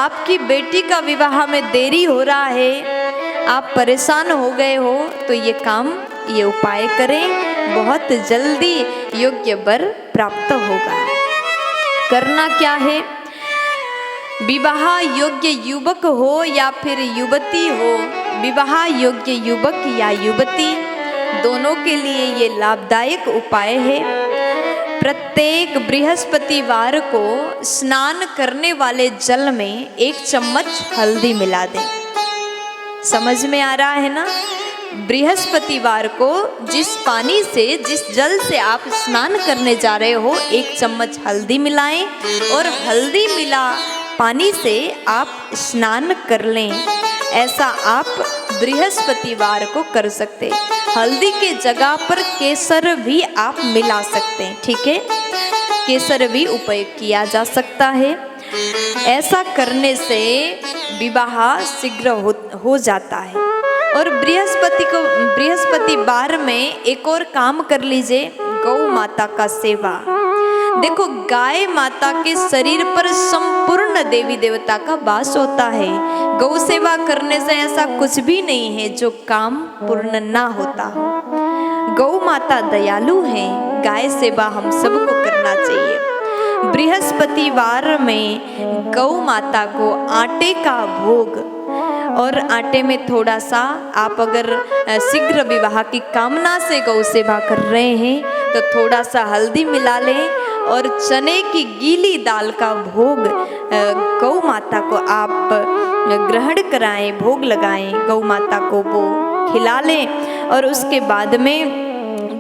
आपकी बेटी का विवाह में देरी हो रहा है, आप परेशान हो गए हो, तो ये काम, ये उपाय करें, बहुत जल्दी योग्य वर प्राप्त होगा। करना क्या है? विवाह योग्य युवक हो या फिर युवती हो, विवाह योग्य युवक या युवती दोनों के लिए ये लाभदायक उपाय है। प्रत्येक बृहस्पतिवार को स्नान करने वाले जल में 1 चम्मच हल्दी मिला दें। समझ में आ रहा है ना? बृहस्पतिवार को जिस पानी से, जिस जल से आप स्नान करने जा रहे हो, 1 चम्मच हल्दी मिलाएं और हल्दी मिला पानी से आप स्नान कर लें। ऐसा आप बृहस्पतिवार को कर सकते। हल्दी के जगह पर केसर भी आप मिला सकते हैं, ठीक है? केसर भी उपयोग किया जा सकता है। ऐसा करने से विवाह शीघ्र हो जाता है। और बृहस्पतिवार में एक और काम कर लीजिए, गौ माता का सेवा। देखो, गाय माता के शरीर पर संपूर्ण देवी देवता का वास होता है। गौ सेवा करने से ऐसा कुछ भी नहीं है जो काम पूर्ण ना होता हो। गौ माता दयालु हैं, गाय सेवा हम सबको करना चाहिए। बृहस्पतिवार में गौ माता को आटे का भोग, और आटे में थोड़ा सा, आप अगर शीघ्र विवाह की कामना से गौ सेवा कर रहे हैं तो थोड़ा सा हल्दी मिला लें और चने की गीली दाल का भोग गौ माता को आप ग्रहण कराएं, भोग लगाएं, गौ माता को वो खिला लें। और उसके बाद में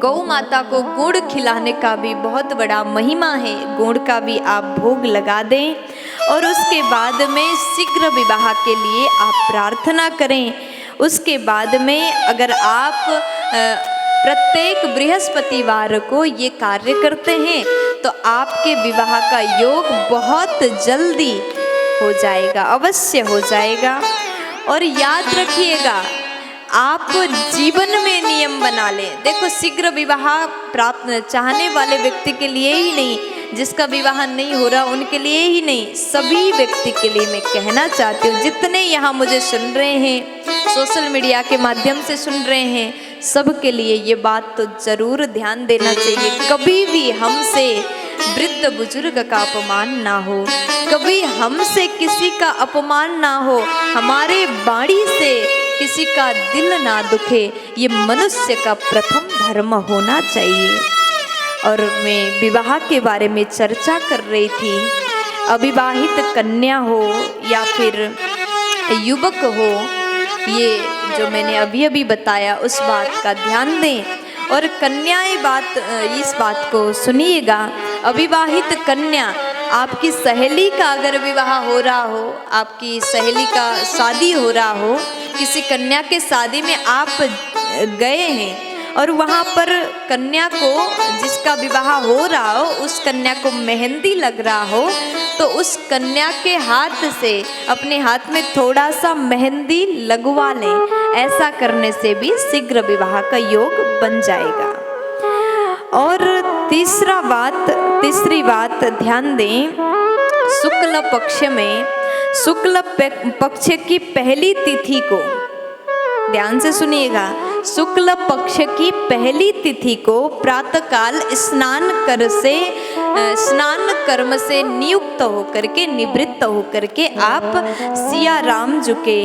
गौ माता को गुड़ खिलाने का भी बहुत बड़ा महिमा है, गुड़ का भी आप भोग लगा दें। और उसके बाद में शीघ्र विवाह के लिए आप प्रार्थना करें। उसके बाद में अगर आप प्रत्येक बृहस्पतिवार को ये कार्य करते हैं तो आपके विवाह का योग बहुत जल्दी हो जाएगा, अवश्य हो जाएगा। और याद रखिएगा, आप जीवन में नियम बना लें। देखो, शीघ्र विवाह प्राप्त चाहने वाले व्यक्ति के लिए ही नहीं, जिसका विवाह नहीं हो रहा उनके लिए ही नहीं, सभी व्यक्ति के लिए मैं कहना चाहती हूँ, जितने यहाँ मुझे सुन रहे हैं, सोशल मीडिया के माध्यम से सुन रहे हैं, सबके लिए ये बात तो जरूर ध्यान देना चाहिए। कभी भी हमसे वृद्ध बुजुर्ग का अपमान ना हो, कभी हमसे किसी का अपमान ना हो, हमारे वाणी से किसी का दिल ना दुखे, ये मनुष्य का प्रथम धर्म होना चाहिए। और मैं विवाह के बारे में चर्चा कर रही थी। अविवाहित कन्या हो या फिर युवक हो, ये जो मैंने अभी अभी बताया उस बात का ध्यान दें। और कन्याएं इस बात को सुनिएगा, अविवाहित कन्या, आपकी सहेली का अगर विवाह हो रहा हो, आपकी सहेली का शादी हो रहा हो, किसी कन्या के शादी में आप गए हैं और वहाँ पर कन्या को, जिसका विवाह हो रहा हो, उस कन्या को मेहंदी लग रहा हो, तो उस कन्या के हाथ से अपने हाथ में थोड़ा सा मेहंदी लगवा लें। ऐसा करने से भी शीघ्र विवाह का योग बन जाएगा। और तीसरी बात ध्यान दें, शुक्ल पक्ष में, शुक्ल पक्ष की पहली तिथि को ध्यान से सुनिएगा, शुक्ल पक्ष की पहली तिथि को प्रातःकाल स्नान कर्म से नियुक्त होकर के, निवृत्त होकर के आप सिया राम जी के,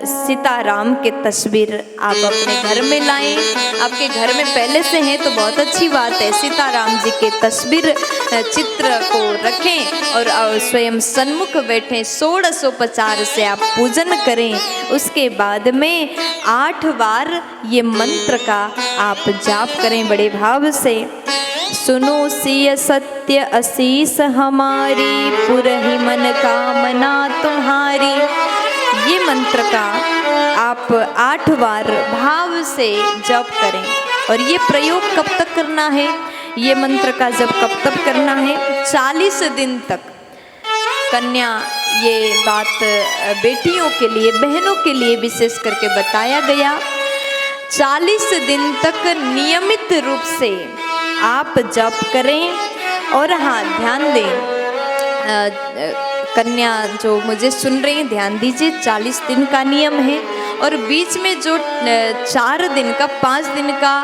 सीताराम के तस्वीर आप अपने घर में लाएं। आपके घर में पहले से हैं तो बहुत अच्छी बात है। सीताराम जी के तस्वीर चित्र को रखें और स्वयं सन्मुख बैठें, षोडशोपचार से आप पूजन करें। उसके बाद में 8 बार ये मंत्र का आप जाप करें बड़े भाव से। सुनो सिय सत्य असीस हमारी, पुरहि मन कामना तुम्हारी। ये मंत्र का आप 8 बार भाव से जप करें। और ये प्रयोग कब तक करना है? ये मंत्र का जप कब तक करना है? 40 दिन तक। कन्या, ये बात बेटियों के लिए, बहनों के लिए विशेष करके बताया गया। 40 दिन तक नियमित रूप से आप जप करें। और हाँ, ध्यान दें, कन्या जो मुझे सुन रही हैं ध्यान दीजिए, 40 दिन का नियम है और बीच में जो 4 दिन का 5 दिन का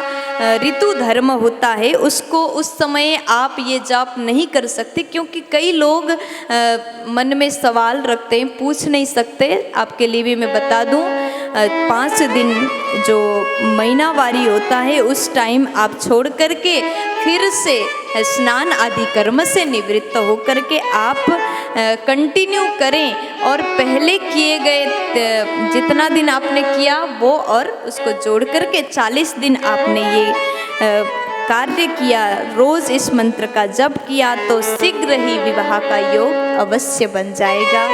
ऋतु धर्म होता है उसको उस समय आप ये जाप नहीं कर सकते, क्योंकि कई लोग मन में सवाल रखते हैं, पूछ नहीं सकते। आपके लिए भी मैं बता दूं, 5 दिन जो महीनावारी होता है उस टाइम आप छोड़ करके फिर से स्नान आदि कर्म से निवृत्त होकर के आप कंटिन्यू करें और पहले किए गए जितना दिन आपने किया वो और उसको जोड़ करके 40 दिन आपने ये कार्य किया, रोज इस मंत्र का जप किया तो शीघ्र ही विवाह का योग अवश्य बन जाएगा।